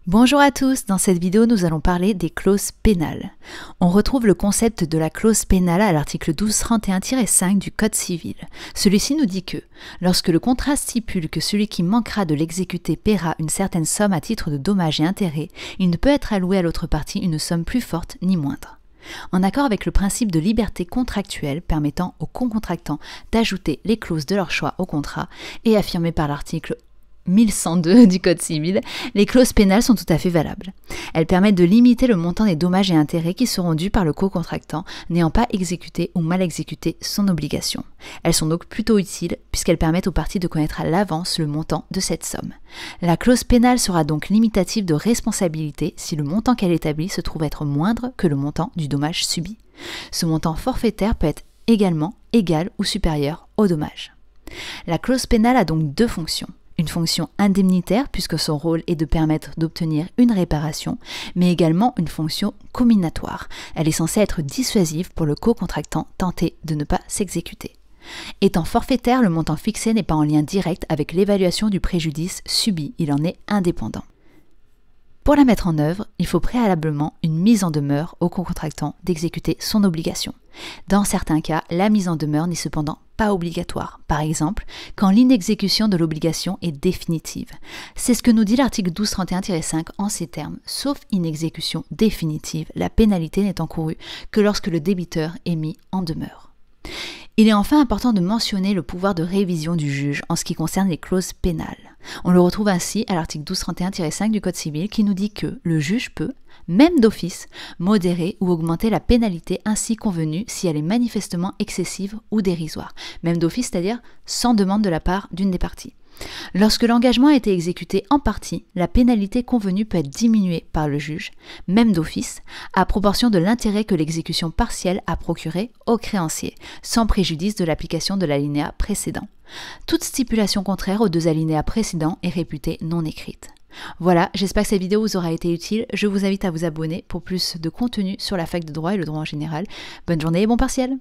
Bonjour à tous, dans cette vidéo nous allons parler des clauses pénales. On retrouve le concept de la clause pénale à l'article 1231-5 du Code civil. Celui-ci nous dit que, lorsque le contrat stipule que celui qui manquera de l'exécuter paiera une certaine somme à titre de dommages et intérêts, il ne peut être alloué à l'autre partie une somme plus forte ni moindre. En accord avec le principe de liberté contractuelle permettant aux co-contractants d'ajouter les clauses de leur choix au contrat et affirmé par l'article 1102 du Code civil, les clauses pénales sont tout à fait valables. Elles permettent de limiter le montant des dommages et intérêts qui seront dus par le co-contractant n'ayant pas exécuté ou mal exécuté son obligation. Elles sont donc plutôt utiles puisqu'elles permettent aux parties de connaître à l'avance le montant de cette somme. La clause pénale sera donc limitative de responsabilité si le montant qu'elle établit se trouve être moindre que le montant du dommage subi. Ce montant forfaitaire peut être également égal ou supérieur au dommage. La clause pénale a donc deux fonctions. Une fonction indemnitaire puisque son rôle est de permettre d'obtenir une réparation, mais également une fonction comminatoire. Elle est censée être dissuasive pour le co-contractant tenté de ne pas s'exécuter. Étant forfaitaire, le montant fixé n'est pas en lien direct avec l'évaluation du préjudice subi, il en est indépendant. Pour la mettre en œuvre, il faut préalablement une mise en demeure au co-contractant d'exécuter son obligation. Dans certains cas, la mise en demeure n'est cependant pas obligatoire, par exemple quand l'inexécution de l'obligation est définitive. C'est ce que nous dit l'article 1231-5 en ces termes, sauf inexécution définitive, la pénalité n'est encourue que lorsque le débiteur est mis en demeure. Il est enfin important de mentionner le pouvoir de révision du juge en ce qui concerne les clauses pénales. On le retrouve ainsi à l'article 1231-5 du Code civil qui nous dit que le juge peut, même d'office, modérer ou augmenter la pénalité ainsi convenue si elle est manifestement excessive ou dérisoire. Même d'office, c'est-à-dire sans demande de la part d'une des parties. Lorsque l'engagement a été exécuté en partie, la pénalité convenue peut être diminuée par le juge, même d'office, à proportion de l'intérêt que l'exécution partielle a procuré au créancier, sans préjudice de l'application de l'alinéa précédent. Toute stipulation contraire aux deux alinéas précédents est réputée non écrite. Voilà, j'espère que cette vidéo vous aura été utile. Je vous invite à vous abonner pour plus de contenu sur la fac de droit et le droit en général. Bonne journée et bon partiel!